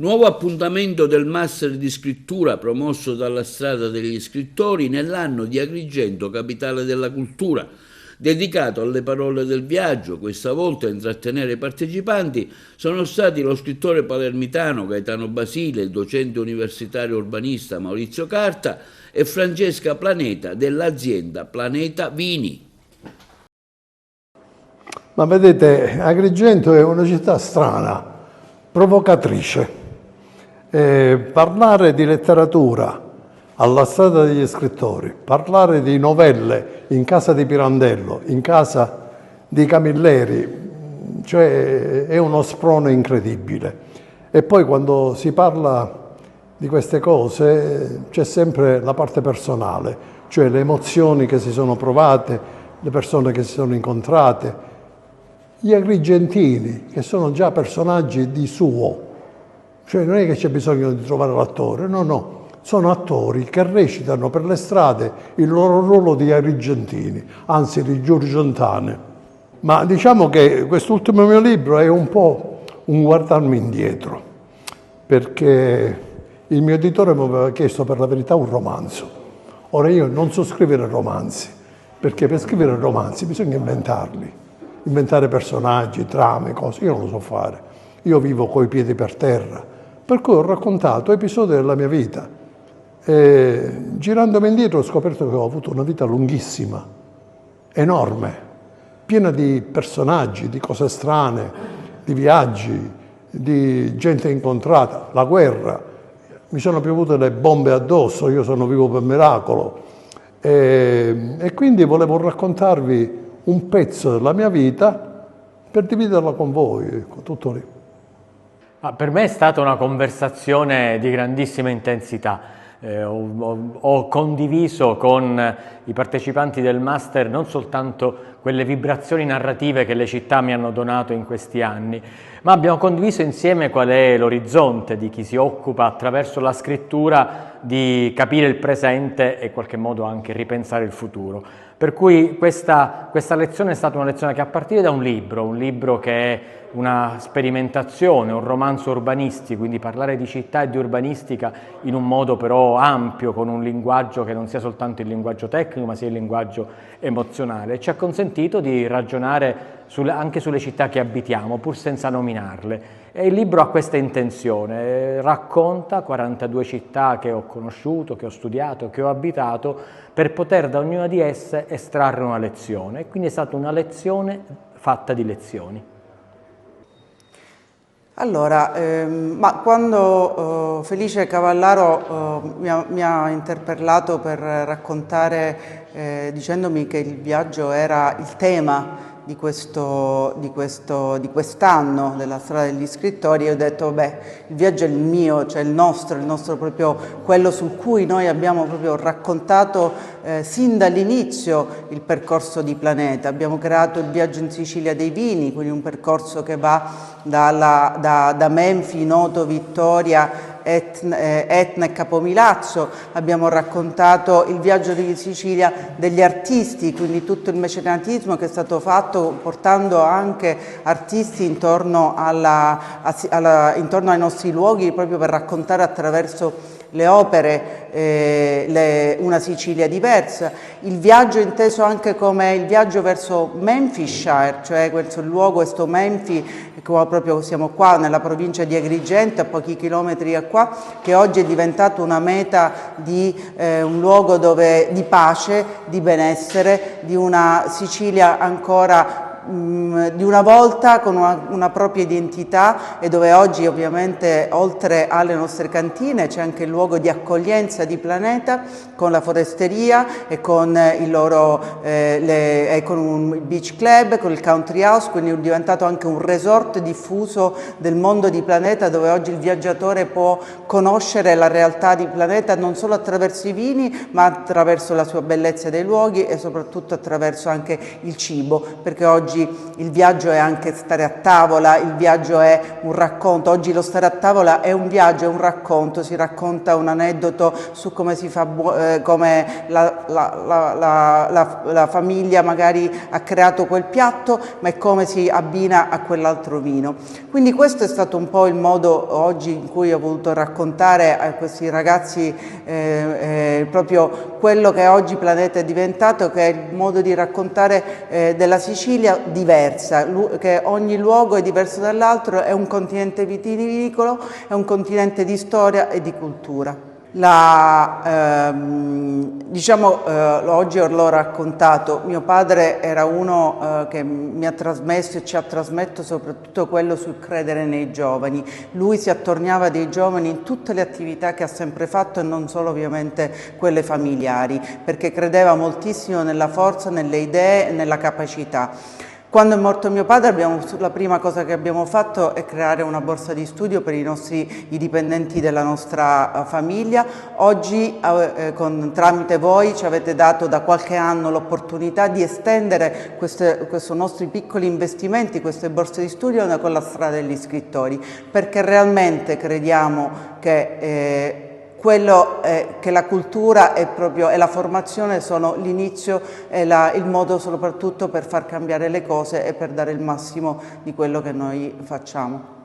Nuovo appuntamento del Master di Scrittura promosso dalla Strada degli Scrittori nell'anno di Agrigento, capitale della cultura, dedicato alle parole del viaggio. Questa volta a intrattenere i partecipanti sono stati lo scrittore palermitano Gaetano Basile, il docente universitario urbanista Maurizio Carta e Francesca Planeta dell'azienda Planeta Vini. Ma vedete, Agrigento è una città strana, provocatrice. Parlare di letteratura alla Strada degli Scrittori, parlare di novelle in casa di Pirandello, in casa di Camilleri, cioè è uno sprone incredibile. E poi quando si parla di queste cose c'è sempre la parte personale, cioè le emozioni che si sono provate, le persone che si sono incontrate, gli agrigentini che sono già personaggi di suo. Cioè non è che c'è bisogno di trovare l'attore, no, sono attori che recitano per le strade il loro ruolo di agrigentini, anzi di giurgientane. Ma diciamo che quest'ultimo mio libro è un po' un guardarmi indietro, perché il mio editore mi aveva chiesto per la verità un romanzo. Ora io non so scrivere romanzi, perché per scrivere romanzi bisogna inventarli, inventare personaggi, trame, cose, io non lo so fare. Io vivo coi piedi per terra. Per cui ho raccontato episodi della mia vita. Girandomi indietro ho scoperto che ho avuto una vita lunghissima, enorme, piena di personaggi, di cose strane, di viaggi, di gente incontrata, la guerra. Mi sono piovute le bombe addosso, io sono vivo per miracolo. E quindi volevo raccontarvi un pezzo della mia vita per dividerla con voi, ecco, tutto lì. Per me è stata una conversazione di grandissima intensità. Ho condiviso con i partecipanti del Master non soltanto quelle vibrazioni narrative che le città mi hanno donato in questi anni, ma abbiamo condiviso insieme qual è l'orizzonte di chi si occupa attraverso la scrittura di capire il presente e in qualche modo anche ripensare il futuro. Per cui questa lezione è stata una lezione che a partire da un libro che è una sperimentazione, un romanzo urbanistico, quindi parlare di città e di urbanistica in un modo però ampio, con un linguaggio che non sia soltanto il linguaggio tecnico ma sia il linguaggio emozionale, ci ha consentito di ragionare anche sulle città che abitiamo, pur senza nominarle. E il libro ha questa intenzione, racconta 42 città che ho conosciuto, che ho studiato, che ho abitato, per poter da ognuna di esse estrarre una lezione. E quindi è stata una lezione fatta di lezioni. Allora, ma quando Felice Cavallaro mi ha interpellato per raccontare, dicendomi che il viaggio era il tema di quest'anno della Strada degli Scrittori, io ho detto, beh, il viaggio è il mio, cioè il nostro proprio, quello su cui noi abbiamo proprio raccontato sin dall'inizio il percorso di Planeta. Abbiamo creato il viaggio in Sicilia dei vini, quindi un percorso che va da Menfi, Noto, Vittoria, Etna e Capomilazzo. Abbiamo raccontato il viaggio di Sicilia degli artisti, quindi tutto il mecenatismo che è stato fatto portando anche artisti intorno ai nostri luoghi, proprio per raccontare attraverso le opere una Sicilia diversa. Il viaggio inteso anche come il viaggio verso Memphishire, cioè questo luogo, questo Menfi, proprio siamo qua nella provincia di Agrigento, a pochi chilometri da qua, che oggi è diventato una meta di un luogo di pace, di benessere, di una Sicilia ancora di una volta con una propria identità, e dove oggi ovviamente oltre alle nostre cantine c'è anche il luogo di accoglienza di Planeta con la foresteria e con con un beach club, con il country house, quindi è diventato anche un resort diffuso del mondo di Planeta, dove oggi il viaggiatore può conoscere la realtà di Planeta non solo attraverso i vini ma attraverso la sua bellezza dei luoghi e soprattutto attraverso anche il cibo, perché oggi oggi il viaggio è anche stare a tavola, il viaggio è un racconto, oggi lo stare a tavola è un viaggio, è un racconto, si racconta un aneddoto su come si fa, come la famiglia magari ha creato quel piatto, ma è come si abbina a quell'altro vino. Quindi questo è stato un po' il modo oggi in cui ho voluto raccontare a questi ragazzi proprio quello che oggi Planeta è diventato, che è il modo di raccontare della Sicilia diversa, che ogni luogo è diverso dall'altro, è un continente vitivinicolo, è un continente di storia e di cultura. Oggi l'ho raccontato, mio padre era uno che mi ha trasmesso e ci ha trasmesso soprattutto quello sul credere nei giovani. Lui si attorniava dei giovani in tutte le attività che ha sempre fatto e non solo ovviamente quelle familiari, perché credeva moltissimo nella forza, nelle idee e nella capacità. Quando è morto mio padre la prima cosa che abbiamo fatto è creare una borsa di studio per i dipendenti della nostra famiglia. Oggi tramite voi ci avete dato da qualche anno l'opportunità di estendere questi nostri piccoli investimenti, queste borse di studio con la strada degli scrittori, perché realmente crediamo che che la cultura e la formazione sono l'inizio e il modo soprattutto per far cambiare le cose e per dare il massimo di quello che noi facciamo.